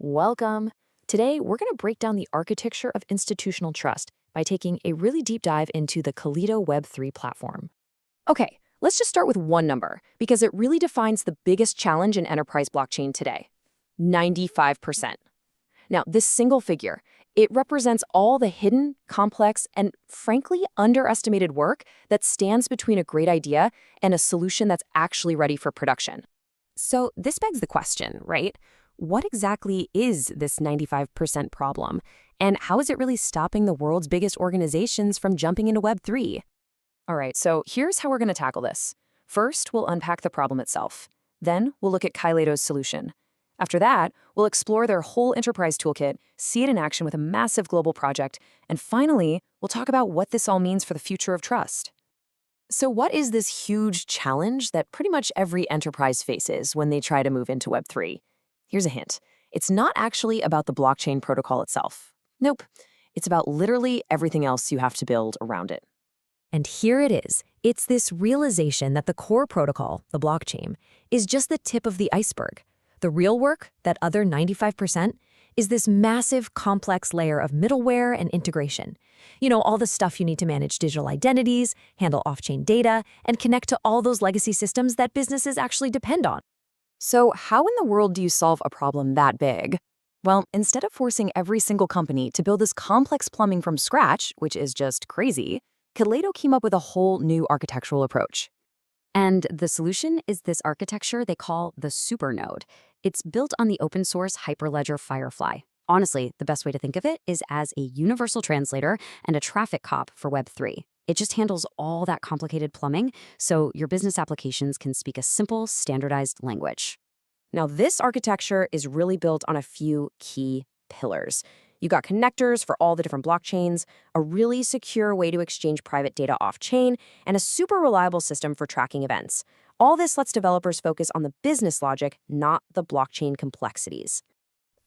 Welcome. Today, we're going to break down the architecture of institutional trust by taking a really deep dive into the Kaleido Web3 platform. Okay, let's just start with one number, because it really defines the biggest challenge in enterprise blockchain today: 95%. Now, this single figure, it represents all the hidden, complex, and frankly underestimated work that stands between a great idea and a solution that's actually ready for production. So this begs the question, right? What exactly is this 95% problem? And how is it really stopping the world's biggest organizations from jumping into Web3? All right, so here's how we're going to tackle this. First, we'll unpack the problem itself. Then, we'll look at Kaleido's solution. After that, we'll explore their whole enterprise toolkit, see it in action with a massive global project, and finally, we'll talk about what this all means for the future of trust. So what is this huge challenge that pretty much every enterprise faces when they try to move into Web3? Here's a hint. It's not actually about the blockchain protocol itself. Nope. It's about literally everything else you have to build around it. And here it is. It's this realization that the core protocol, the blockchain, is just the tip of the iceberg. The real work, that other 95%, is this massive, complex layer of middleware and integration. All the stuff you need to manage digital identities, handle off-chain data, and connect to all those legacy systems that businesses actually depend on. So how in the world do you solve a problem that big? Well, instead of forcing every single company to build this complex plumbing from scratch, which is just crazy, Kaleido came up with a whole new architectural approach. And the solution is this architecture they call the Supernode. It's built on the open source Hyperledger FireFly. Honestly, the best way to think of it is as a universal translator and a traffic cop for Web3. It just handles all that complicated plumbing, so your business applications can speak a simple, standardized language. Now, this architecture is really built on a few key pillars. You got connectors for all the different blockchains, a really secure way to exchange private data off-chain, and a super reliable system for tracking events. All this lets developers focus on the business logic, not the blockchain complexities.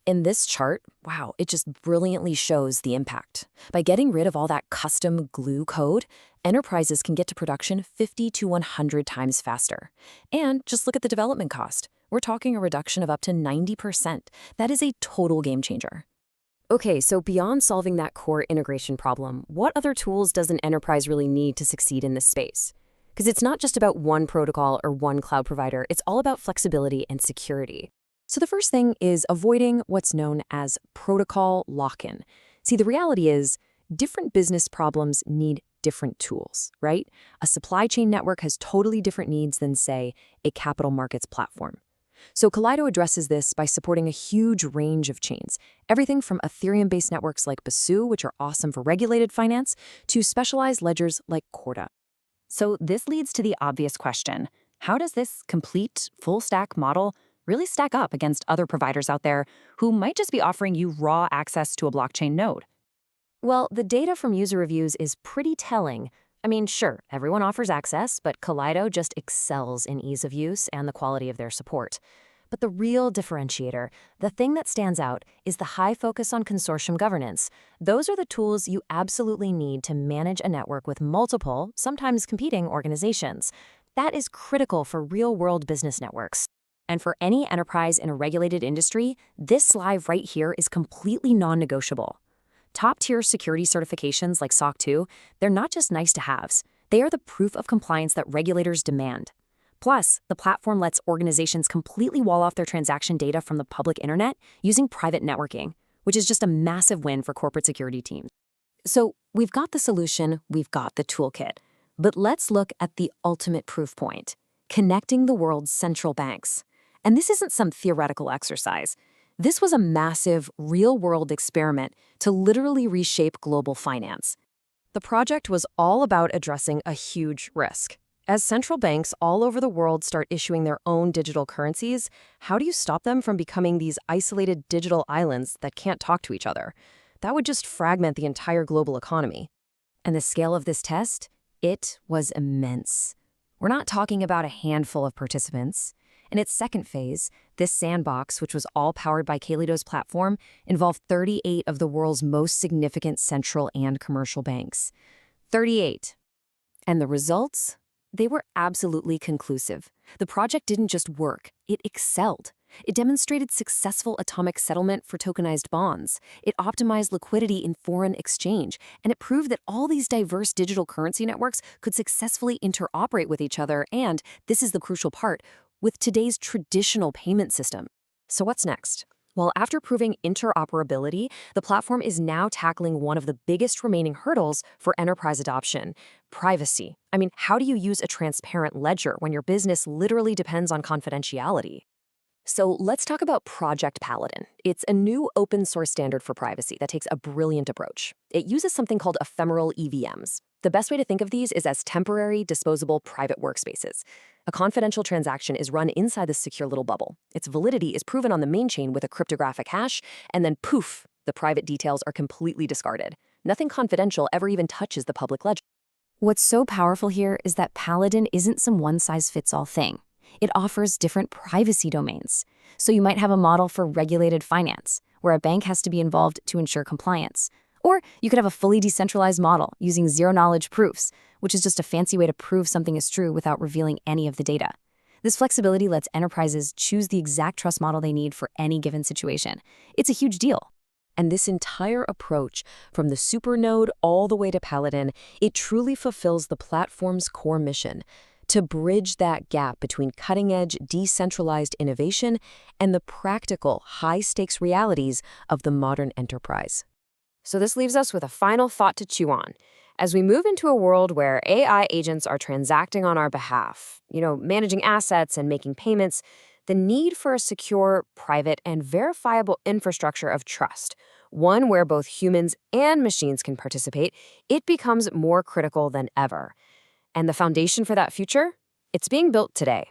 In this chart, wow, it just brilliantly shows the impact. By getting rid of all that custom glue code, enterprises can get to production 50 to 100 times faster. And just look at the development cost. We're talking a reduction of up to 90%. That is a total game changer. Okay, so beyond solving that core integration problem, what other tools does an enterprise really need to succeed in this space? Because it's not just about one protocol or one cloud provider, it's all about flexibility and security. So the first thing is avoiding what's known as protocol lock-in. See, the reality is different business problems need different tools, right? A supply chain network has totally different needs than, say, a capital markets platform. So Kaleido addresses this by supporting a huge range of chains, everything from Ethereum-based networks like Basu, which are awesome for regulated finance, to specialized ledgers like Corda. So this leads to the obvious question: how does this complete, full-stack model really stack up against other providers out there who might just be offering you raw access to a blockchain node? Well, the data from user reviews is pretty telling. I mean, sure, everyone offers access, but Kaleido just excels in ease of use and the quality of their support. But the real differentiator, the thing that stands out, is the high focus on consortium governance. Those are the tools you absolutely need to manage a network with multiple, sometimes competing organizations. That is critical for real-world business networks. And for any enterprise in a regulated industry, this slide right here is completely non-negotiable. Top-tier security certifications like SOC 2, they're not just nice-to-haves. They are the proof of compliance that regulators demand. Plus, the platform lets organizations completely wall off their transaction data from the public internet using private networking, which is just a massive win for corporate security teams. So we've got the solution, we've got the toolkit. But let's look at the ultimate proof point: connecting the world's central banks. And this isn't some theoretical exercise. This was a massive, real-world experiment to literally reshape global finance. The project was all about addressing a huge risk. As central banks all over the world start issuing their own digital currencies, how do you stop them from becoming these isolated digital islands that can't talk to each other? That would just fragment the entire global economy. And the scale of this test? It was immense. We're not talking about a handful of participants. In its second phase, this sandbox, which was all powered by Kaleido's platform, involved 38 of the world's most significant central and commercial banks. 38. And the results? They were absolutely conclusive. The project didn't just work, it excelled. It demonstrated successful atomic settlement for tokenized bonds. It optimized liquidity in foreign exchange, and it proved that all these diverse digital currency networks could successfully interoperate with each other and, this is the crucial part, with today's traditional payment system. So what's next? Well, after proving interoperability, the platform is now tackling one of the biggest remaining hurdles for enterprise adoption: privacy. I mean, how do you use a transparent ledger when your business literally depends on confidentiality? So let's talk about Project Paladin. It's a new open source standard for privacy that takes a brilliant approach. It uses something called ephemeral EVMs. The best way to think of these is as temporary, disposable private workspaces. A confidential transaction is run inside this secure little bubble. Its validity is proven on the main chain with a cryptographic hash, and then poof, the private details are completely discarded. Nothing confidential ever even touches the public ledger. What's so powerful here is that Paladin isn't some one-size-fits-all thing. It offers different privacy domains. So you might have a model for regulated finance, where a bank has to be involved to ensure compliance. Or you could have a fully decentralized model using zero-knowledge proofs, which is just a fancy way to prove something is true without revealing any of the data. This flexibility lets enterprises choose the exact trust model they need for any given situation. It's a huge deal. And this entire approach, from the Supernode all the way to Paladin, it truly fulfills the platform's core mission: to bridge that gap between cutting-edge, decentralized innovation and the practical, high-stakes realities of the modern enterprise. So this leaves us with a final thought to chew on. As we move into a world where AI agents are transacting on our behalf, managing assets and making payments, the need for a secure, private, and verifiable infrastructure of trust, one where both humans and machines can participate, it becomes more critical than ever. And the foundation for that future? It's being built today.